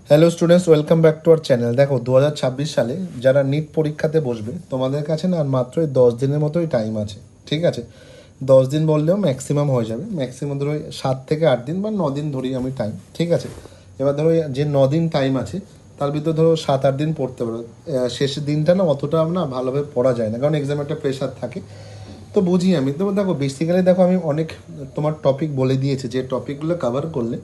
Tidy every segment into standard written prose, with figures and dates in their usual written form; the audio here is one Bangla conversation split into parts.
Hello students, welcome back to our channel. দেখো 2026 সালে যারা নিট পরীক্ষাতে বসবে তোমাদের কাছে না আর মাত্র 10 দিনের মতোই টাইম আছে। ঠিক আছে, 10 দিন বললেও ম্যাক্সিমাম হয়ে যাবে। ম্যাক্সিমাম ধরো 7 থেকে 8 দিন বা 9 দিন ধরি আমি টাইম। ঠিক আছে, এবার ধরো যে 9 দিন টাইম আছে তার ভিতরে ধরো 7-8 দিন পড়তে পারো। শেষের দিনটা না অতটা না ভালোভাবে পড়া যায় না, কারণ এক্সামে একটা প্রেশার থাকে। তো বুঝি আমি। তো দেখো বেসিক্যালি দেখো আমি অনেক তোমার টপিক বলে দিয়েছি, যে টপিকগুলো কভার করলে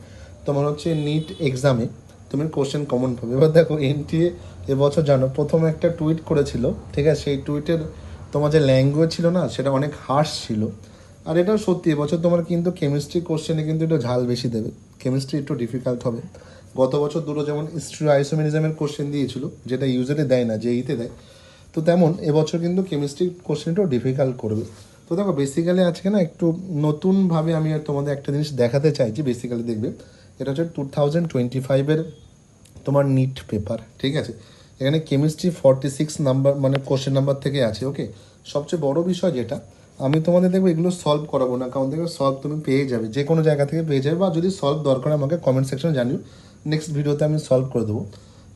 তোমার হচ্ছে নিট এক্সামে তুমি কোশ্চেন কমন পাবে। এবার দেখো এনটিএ এবছর জানো প্রথম একটা টুইট করেছিল। ঠিক আছে, সেই টুইটের তোমার যে ল্যাঙ্গুয়েজ ছিল না সেটা অনেক হার্শ ছিল। আর এটাও সত্যি, এবছর তোমার কিন্তু কেমিস্ট্রি কোশ্চেনে কিন্তু একটু ঝাল বেশি দেবে। কেমিস্ট্রি একটু ডিফিকাল্ট হবে। গত বছর দুটো যেমন স্টিরিও আইসোমেরিজমের কোশ্চেন দিয়েছিল, যেটা ইউজারে দেয় না, জেইতে দেয়, তো তেমন এবছর কিন্তু কেমিস্ট্রি কোশ্চেনটাও ডিফিকাল্ট করবে। তো দেখো বেসিক্যালি আজকে না একটু নতুনভাবে আমি আর তোমাদের একটা জিনিস দেখাতে চাইছি। বেসিক্যালি দেখবে এটা হচ্ছে 2025-এর তোমার নিট পেপার। ঠিক আছে, এখানে কেমিস্ট্রি 46 নাম্বার মানে কোশ্চেন নাম্বার থেকে আছে। ওকে, সবচেয়ে বড় বিষয় যেটা আমি তোমাদের দেখবো এগুলো সলভ করাবো না, কারণ দেখবে সলভ তুমি পেয়ে যাবে, যে কোনো জায়গা থেকে পেয়ে যাবে, বা যদি সলভ দরকার আমাকে কমেন্ট সেকশনে জানিও, নেক্সট ভিডিওতে আমি সলভ করে দেবো।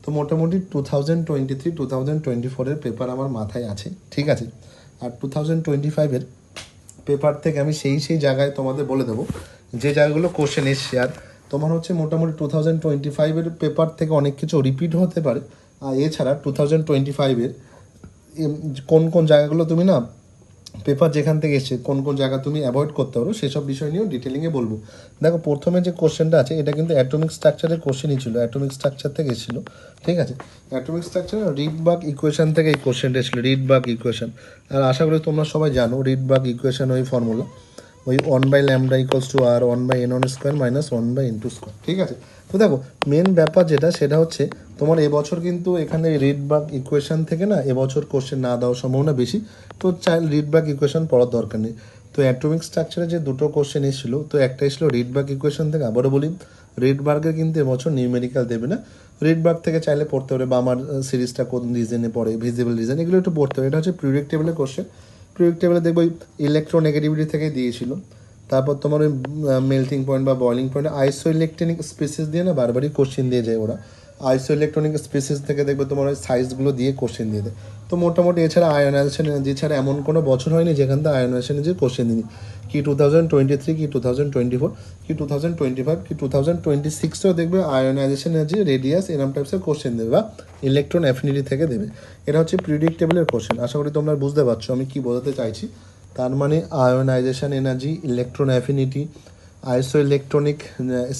তো মোটামুটি 2023-2024-এর পেপার আমার মাথায় আছে। ঠিক আছে, আর 2025-এর পেপার থেকে আমি সেই জায়গায় তোমাদের বলে দেবো যে জায়গাগুলো কোশ্চেন এসছে। আর তোমার হচ্ছে মোটামুটি 2025-এর পেপার থেকে অনেক কিছু রিপিট হতে পারে। আর এছাড়া 2025-এর কোন কোন জায়গাগুলো তুমি না পেপার যেখান থেকে এসছে কোন কোন জায়গা তুমি অ্যাভয়েড করতে পারো সেসব বিষয় নিয়েও ডিটেলিংয়ে বলবো। দেখো প্রথমে যে কোশ্চেনটা আছে এটা কিন্তু অ্যাটমিক স্ট্রাকচারের কোশ্চেনই ছিল, অ্যাটমিক স্ট্রাকচার থেকে এসেছিলো। ঠিক আছে, অ্যাটমিক স্ট্রাকচার রিডবার্গ ইকুয়েশন থেকে এই কোশ্চেনটা এসেছিলো, রিডবার্গ ইকুয়েশন। আর আশা করি তোমরা সবাই জানো রিডবার্গ ইকুয়েশন ওই ফর্মুলা, ওই 1/λ = R1/n1² - 1/n2²। ঠিক আছে, তো দেখো মেন ব্যাপার যেটা সেটা হচ্ছে তোমার এবছর কিন্তু এখানে রিডবার্গ ইকুয়েশন থেকে না এবছর কোশ্চেন না দেওয়ার সম্ভাবনা বেশি। তো চাইল্ড রিডবার্গ ইকুয়েশন পড়ার দরকার নেই। তো অ্যাটমিক স্ট্রাকচারে যে দুটো কোশ্চেন এসেছিলো, তো একটা এসেছিলো রিডবার্গ ইকুয়েশন থেকে। আবারও বলি, রিডবার্গের কিন্তু এবছর নিউমেরিক্যাল দেবে না। রিডবার্গ থেকে চাইলে পড়তে পারে, বা আমার সিরিজটা কোন রিজনে পড়ে, ভিজিবল রিজন, এগুলো একটু পড়তে হবে। এটা হচ্ছে পিরিয়ডিক টেবিলের কোশ্চেন। পিরিয়ডিক টেবিলে দেখবো ইলেকট্রোনেগেটিভিটি থেকে দিয়েছিল। তারপর তোমার ওই মেল্টিং পয়েন্ট বা বয়লিং পয়েন্ট, আইসো ইলেকট্রনিক স্পেসিস দিয়ে না বারবারই কোশ্চেন দিয়ে যায় ওরা। আইসো ইলেকট্রনিক স্পেসিস থেকে দেখবে তোমার ওই সাইজগুলো দিয়ে কোশ্চেন দিয়ে দেয়। তো মোটামুটি এছাড়া আয়োনাইজেশন এনার্জি ছাড়া এমন কোনো বছর হয়নি যেখান থেকে আয়োনাইজেশন এনার্জির কোশ্চেন দিই। কি 2023, কি 2024, কি 2025, কি 2026-এও দেখবে আয়োনাইজেশন এনার্জি, রেডিয়াস, এরম টাইপসের কোশ্চেন দেবে, বা ইলেকট্রন অ্যাফিনিটি থেকে দেবে। এটা হচ্ছে প্রিডিক্টেবলের কোশ্চেন। আশা করি তোমরা বুঝতে পারছো আমি কি বোঝাতে চাইছি। তার মানে আয়োনাইজেশন এনার্জি, ইলেকট্রন অ্যাফিনিটি, আইসো ইলেকট্রনিক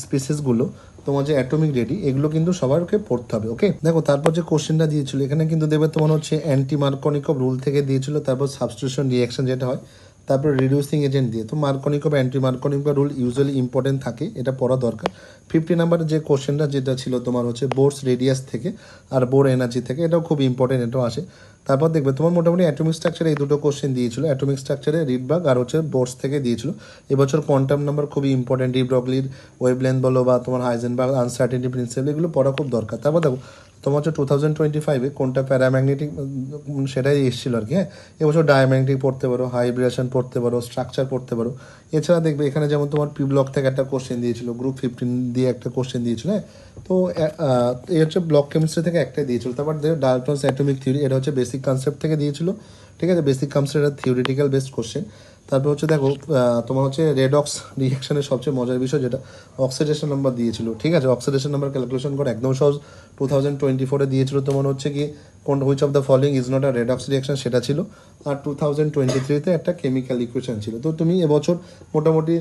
স্পিসিসগুলো, তোমার যে অ্যাটমিক রেডি, এগুলো কিন্তু সবারকে পড়তে হবে। ওকে, দেখো তারপর যে কোশ্চেনটা দিয়েছিল এখানে কিন্তু দেবে তোমার হচ্ছে অ্যান্টি মার্কনিকভ রুল থেকে দিয়েছিল, তারপর সাবস্টিটিউশন রিঅ্যাকশন যেটা হয়, তারপর রিডিউসিং এজেন্ট দিয়ে। তো Markovnikov anti Markovnikov rule usually important থাকে, এটা পড়া দরকার। 50 নাম্বারের যে কোশ্চেনটা যেটা ছিল তোমার হচ্ছে বোরস রেডিয়াস থেকে আর বোর এনার্জি থেকে, এটাও খুব ইম্পর্টেন্ট, এটাও আসে। তারপর দেখবে তোমার মোটামুটি অ্যাটমিক স্ট্রাকচারে এই দুটো কোশ্চেন দিয়েছিল, অ্যাটমিক স্ট্রাকচারে রিডবার্গ আর হচ্ছে বোর্স থেকে দিয়েছিল। এবছর কোয়ান্টাম নাম্বার খুবই ইম্পর্টেন্ট, ডি ব্রগলির ওয়েভলেন্থ বলো বা তোমার হাইজেনবার্গ আনসার্টেনিটি প্রিন্সিপাল, এগুলো পড়া খুব দরকার। তারপর দেখো তোমার হচ্ছে 2025-এ কোনটা প্যারাম্যাগনেটিক সেটাই এসেছিলো আর কি। হ্যাঁ, এবছর ডায়াম্যাগনেটিক পড়তে পারো, হাইব্রেশন পড়তে পারো, স্ট্রাকচার পড়তে পারো। এছাড়া দেখবে এখানে যেমন তোমার পি ব্লক থেকে একটা কোশ্চেন দিয়েছিল, গ্রুপ 15 দিয়ে একটা কোশ্চেন দিয়েছিল। হ্যাঁ, তো এই হচ্ছে ব্লক কেমিস্ট্রি থেকে একটাই দিয়েছিল। তারপর ডাল্টনস অ্যাটমিক থিওরি, এটা হচ্ছে বেসিক কনসেপ্ট থেকে দিয়েছিল। ঠিক আছে, বেসিক কনসেপ্ট এটা থিওরিটিক্যাল বেসড কোশ্চেন। তারপর হচ্ছে দেখো তোমার হচ্ছে রেডক্স রিয়াকশনের সবচেয়ে মজার বিষয় যেটা অক্সিডেশন নাম্বার দিয়েছিল। ঠিক আছে, অক্সিডেশন নাম্বার ক্যালকুলেশন করে একদম সহজ। 2024-এ দিয়েছিল তোমার হচ্ছে কি কোন which of the following is not a redox reaction, সেটা ছিল। আর 2023-তে একটা কেমিক্যাল ইকুয়েশন ছিল। তো তুমি এবছর মোটামুটি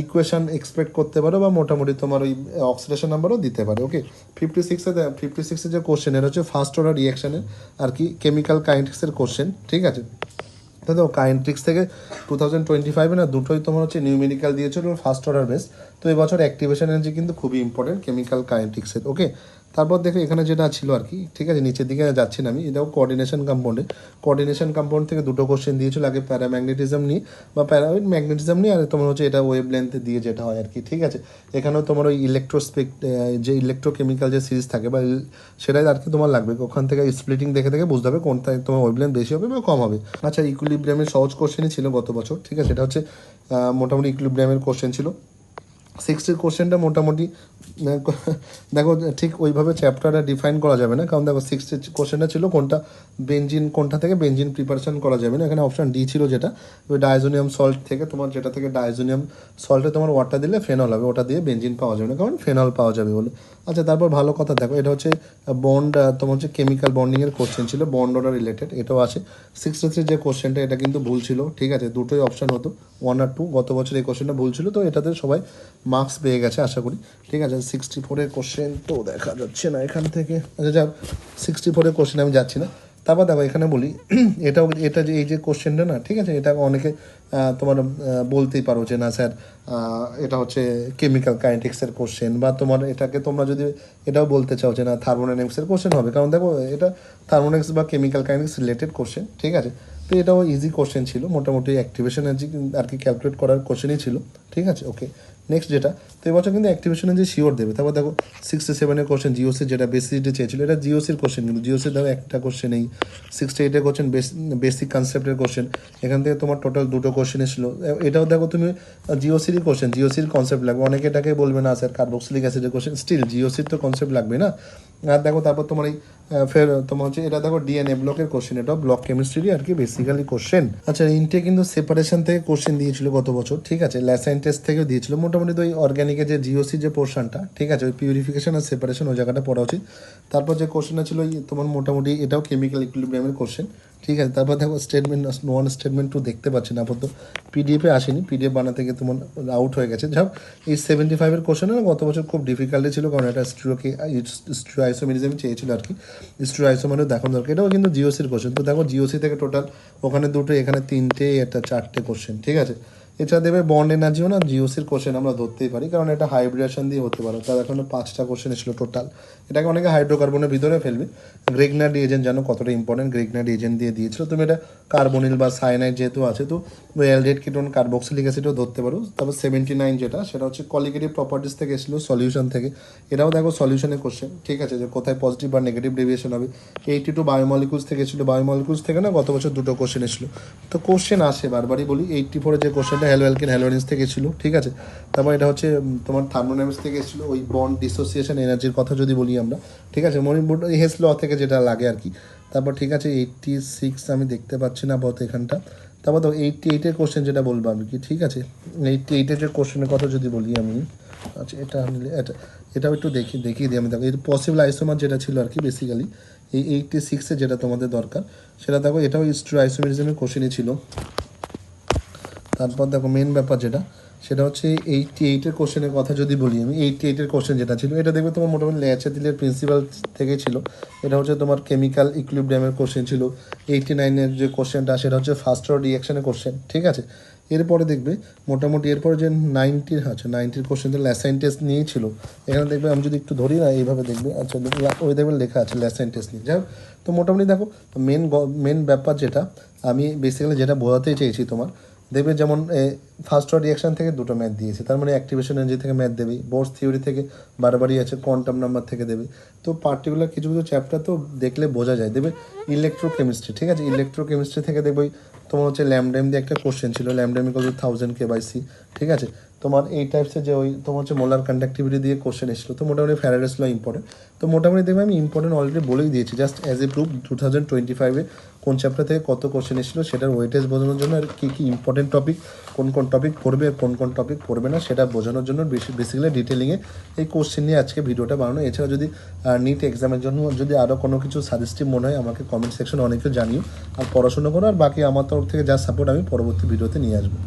ইকুয়েশন এক্সপেক্ট করতে পারো, বা মোটামুটি তোমার ওই অক্সিডেশন নাম্বারও দিতে পারে। ওকে, 56-এ যে কোশ্চেন, এটা হচ্ছে ফার্স্ট অর্ডার রিয়াকশানের আর কি কেমিক্যাল কাইনেটিক্সের কোশ্চেন। ঠিক আছে, তো দেখো কাইনেটিক্স থেকে 2025-এ না দুটোই তোমার হচ্ছে নিউমেরিক্যাল দিয়েছিল ফার্স্ট অর্ডার বেস। তো এবছর অ্যাক্টিভেশন এনার্জি কিন্তু খুবই ইম্পর্টেন্ট কেমিক্যাল কাইনেটিক্সের। ওকে, তারপর দেখো এখানে যেটা ছিল আর কি, ঠিক আছে, নিচের দিকে যাচ্ছি না আমি, এটাও কোঅর্ডিনেশন কম্পাউন্ডে। কোঅর্ডিনেশন কম্পাউন্ড থেকে দুটো কোশ্চেন দিয়েছিল, আগে প্যারাম্যাগনেটিজম নিয়ে বা প্যারাওয়েড ম্যাগনেটিজম নিয়ে, আর তোমার হচ্ছে এটা ওয়েভ লেন্থ দিয়ে যেটা হয় আর কি। ঠিক আছে, এখানেও তোমার ওই যে ইলেকট্রোকেমিক্যাল যে সিরিজ থাকে বা সেটাই আর কি তোমার লাগবে। ওখান থেকে স্প্লিটিং দেখে দেখে বুঝতে হবে কোনটা তোমার ওয়েভ লেন্থ বেশি হবে বা কম হবে। আচ্ছা, ইকুইলিব্রিয়ামের সহজ কোশ্চেনই ছিল গত বছর। ঠিক আছে, এটা হচ্ছে মোটামুটি ইকুইলিব্রিয়ামের কোশ্চেন ছিল। 60 কোশ্চেনটা মোটামুটি দেখো ঠিক ওইভাবে চ্যাপ্টারটা ডিফাইন করা যাবে না, কারণ দেখো 60 কোশ্চেনটা ছিল কোনটা থেকে বেঞ্জিন প্রিপারেশন করা যাবে না। এখানে অপশন ডি ছিল, যেটা ওই ডাইজোনিয়াম সল্ট থেকে তোমার, যেটা থেকে ডাইজোনিয়াম সল্টে তোমার ওয়াটার দিলে ফেনল হবে, ওটা দিয়ে বেঞ্জিন পাওয়া যাবে না, কারণ ফেনল পাওয়া যাবে বলে। আচ্ছা, তারপর ভালো কথা দেখো, এটা হচ্ছে বন্ড, তোমার হচ্ছে কেমিক্যাল বন্ডিংয়ের কোশ্চেন ছিল, বন্ড অর্ডার রিলেটেড, এটাও আছে। 63 যে কোশ্চেনটা, এটা কিন্তু ভুল ছিল, ঠিক আছে, দুটোই অপশন হতো 1 আর 2। গত বছর এই কোশ্চেনটা ভুল ছিল, তো এটাতে সবাই মার্কস পেয়ে গেছে আশা করি, ঠিক আছে। 64 কোশ্চেন তো দেখা যাচ্ছে না এখান থেকে, আচ্ছা যাক, 64 কোশ্চেন আমি যাচ্ছি না। তারপর দেখো এখানে বলি, এটা যে এই যে কোশ্চেনটা না, ঠিক আছে, এটা অনেকে তোমার বলতেই পারো যে না স্যার এটা হচ্ছে কেমিক্যাল কাইনেটিক্সের কোশ্চেন, বা তোমার এটাকে তোমরা যদি এটাও বলতে চাও যে না থার্মোডাইনামিক্সের কোশ্চেন হবে, কারণ দেখো এটা থার্মোডাইনামিক্স বা কেমিক্যাল কাইনেটিক্স রিলেটেড কোশ্চেন, ঠিক আছে। তো এটাও ইজি কোশ্চেন ছিল, মোটামুটি অ্যাক্টিভেশন এনার্জি আর কি ক্যালকুলেট করার কোশ্চেনই ছিল, ঠিক আছে। ওকে, নেক্সট যেটা, তো এবছর কিন্তু অ্যাক্টিভেশন এনার্জি শিওর দেবে। তারপর দেখো 67 কোশ্চেন জিওসি, যেটা বেসিসিটি চেয়েছিল, এটা জিওসির কোশ্চেন, কিন্তু জিওসির দেখো একটা কোশ্চেন এই 68 কোশ্চেন বেসিক কনসেপ্টের কোশ্চেন, এখান থেকে তোমার টোটাল দুটো কোশ্চেন এসেছিল। এটাও দেখো তুমি জিওসিরই কোশ্চেন, জিওসির কনসেপ্ট লাগবে, অনেকে এটাকে বলবে না স্যার কার্বক্সিলিক অ্যাসিডের কোশ্চেন, স্টিল জিওসির তো কনসেপ্ট লাগবে না। আর দেখো তারপর তোমার এই ফের তোমার হচ্ছে এটা দেখো ডিএনএ ব্লকের কোশ্চেন, এটাও ব্লক কেমিস্ট্রি আর কি বেসিক্যালি কোশ্চেন। আচ্ছা, ইনটে কিন্তু সেপারেশন থেকে কোশ্চেন দিয়েছিল গত বছর, ঠিক আছে, ল্যাসাইন টেস্ট থেকেও দিয়েছিল। মোটামুটি তো ওই অর্গ্যানিকের যে জিওসি যে পোর্শনটা, ঠিক আছে, ওই পিউরিফিকেশন আর সেপারেশন ওই জায়গাটা পড়া উচিত। তারপর যে কোশ্চেনটা ছিল তোমার মোটামুটি এটাও কেমিক্যাল ইকুইলিব্রিয়ামের কোশ্চেন, ঠিক আছে। তারপর দেখো স্টেটমেন্ট 1 স্টেটমেন্ট 2 দেখতে পাচ্ছি না আপাতত, পিডিএফে আসেনি, পিডিএফ বানাতে গিয়ে তোমার আউট হয়ে গেছে। যাও, এই 75 কোশ্চেন গত বছর খুব ডিফিকাল্টি ছিল, কারণ এটা স্ট্রিও আইসোমেরিজম চেয়েছিল আর কি, স্ট্রিও আইসোমেরও দেখানো দরকার। এটাও কিন্তু জিওসির কোশ্চেন। তো দেখো জিওসি থেকে টোটাল ওখানে দুটো, এখানে 3টে, এটা 4টে কোশ্চেন, ঠিক আছে। এছাড়া দেবে বন্ড এনার্জিও না জিওসির কোশ্চেন আমরা ধরতেই পারি, কারণ এটা হাইব্রিডেশন দিয়ে হতে পারে। তার এখনো 5টা কোশ্চেন এসেছিল টোটাল, এটাকে অনেকে হাইড্রোকার্বনের ভিতরে ফেলবে। গ্রেগনার এজেন্ট জানো কতটা ইম্পর্টেন্ট, গ্রেগনার এজেন্ট দিয়ে দিয়েছিল তুমি, এটা কার্বনিল বা সায়ানাইড যেহেতু আছে, তো অ্যালডিহাইড কিটোন কার্বক্সিলিক অ্যাসিডও ধরতে পারো। তারপর 79 যেটা, সেটা হচ্ছে কলিগেটিভ প্রপার্টিস থেকে এসেছিল, সলিউশন থেকে, এটাও দেখো সলিউশনের কোশ্চেন, ঠিক আছে, যে কোথায় পজিটিভ বা নেগেটিভ ডেভিয়েশন হবে। 82 বায়োমলিকুলস থেকে এসেছিল, বায়োমলিকুলস থেকে না গত বছর দুটো কোশ্চেন এসেছিল। তো কোশ্চেন আসে, বারবারই বলি, 84 যে কোশ্চেনটা হ্যালো অ্যালকিন হ্যালোরিনস থেকে ছিল, ঠিক আছে। তারপর এটা হচ্ছে তোমার থার্মোডাইনামিক্স থেকে এসেছিল, ওই বন্ড ডিসোসিয়েশন এনার্জির কথা যদি বলি আমরা, ঠিক আছে, মনিপুর হেস ল থেকে যেটা লাগে আর কি। তারপর ঠিক আছে 86 আমি দেখতে পাচ্ছি না আপাতত এখানটা। তারপর তো 88 কোশ্চেন যেটা বলবো আমি কি, ঠিক আছে, 88 যে কোশ্চেনের কথা যদি বলি আমি, আচ্ছা এটাও একটু দেখিয়ে দিই আমি। দেখো এর পসিবল আইসোমার যেটা ছিল আর কি বেসিক্যালি, এই 86 যেটা তোমাদের দরকার, সেটা দেখো এটাও স্ট্রিও আইসোমেরিজমের কোশ্চেনই ছিল। তারপর দেখো মেন ব্যাপার যেটা, সেটা হচ্ছে 88 কোশ্চেনের কথা যদি বলি আমি, 88 কোশ্চেন যেটা ছিল, এটা দেখবে তোমার মোটামুটি ল্যাচাতিলের প্রিন্সিপাল থেকে ছিল। এটা হচ্ছে তোমার কেমিক্যাল ইকুইলিব্রিয়ামের কোশ্চেন ছিল। 89 যে কোশ্চেনটা, সেটা হচ্ছে ফার্স্ট অর্ডার রিঅ্যাকশনের কোশ্চেন, ঠিক আছে। এরপরে দেখবে মোটামুটি এরপরে যে 90 কোশ্চেনটা ল্যাসাইন টেস্ট নিয়েই ছিল। এখানে দেখবে আমি যদি একটু ধরি না, এইভাবে দেখবে, আচ্ছা ওই দেখবে লেখা আছে ল্যাসাইন টেস্ট নিয়ে। যাই হোক, তো মোটামুটি দেখো মেন ব্যাপার যেটা আমি বেসিক্যালি যেটা বোঝাতে চেয়েছি তোমার, দেবে যেমন ফার্স্ট অর্ডার রিঅ্যাকশন থেকে দুটো ম্যাথ দিয়েছে, তার মানে অ্যাক্টিভেশন এনার্জি থেকে ম্যাথ দেবেই, বোর্স থিওরি থেকে বারবারই আছে, কোয়ান্টাম নাম্বার থেকে দেবে। তো পার্টিকুলার কিছু কিছু চ্যাপ্টার তো দেখলে বোঝা যায়। দেবে ইলেকট্রোকেমিস্ট্রি, ঠিক আছে, ইলেকট্রোকেমিস্ট্রি থেকে দেখবে তোমার হচ্ছে ল্যামডাম দিয়ে একটা কোশ্চেন ছিল, ল্যামডাম ইকুয়াল টু 1000 K/C, ঠিক আছে। তোমার এই টাইপসের যে ওই তোমার হচ্ছে মোলার কন্ডাক্টিভিটি দিয়ে কোশ্চেন এসেছিলো। তো মোটামুটি ফ্যারাডেস ল ইম্পর্টেন্ট। তো মোটামুটি দেখবে আমি ইম্পর্টেন্ট অলরেডি বলেই দিয়েছি, জাস্ট অ্যাজ এ প্রুফ 2025-এ কোন চ্যাপ্টার থেকে কত কোশ্চেন এসেছিলো সেটার ওয়েটেজ বোঝানোর জন্য, আর কী কী ইম্পর্টেন্ট টপিক, কোন কোন টপিক পড়বে আর কোন কোন টপিক পড়বে না, সেটা বোঝানোর জন্য বেসিক্যালি ডিটেলিংয়ে এই কোশ্চেন নিয়ে আজকে ভিডিওটা বানানো। এছাড়া যদি নিট এক্সামের জন্য যদি আরও কোনো কিছু সাজেস্টিভ মনে হয় আমাকে কমেন্ট সেকশনে অনেকে জানিও। আর পড়াশোনা করো, আর বাকি আমার তরফ থেকে যা সাপোর্ট আমি পরবর্তী ভিডিওতে নিয়ে আসবো।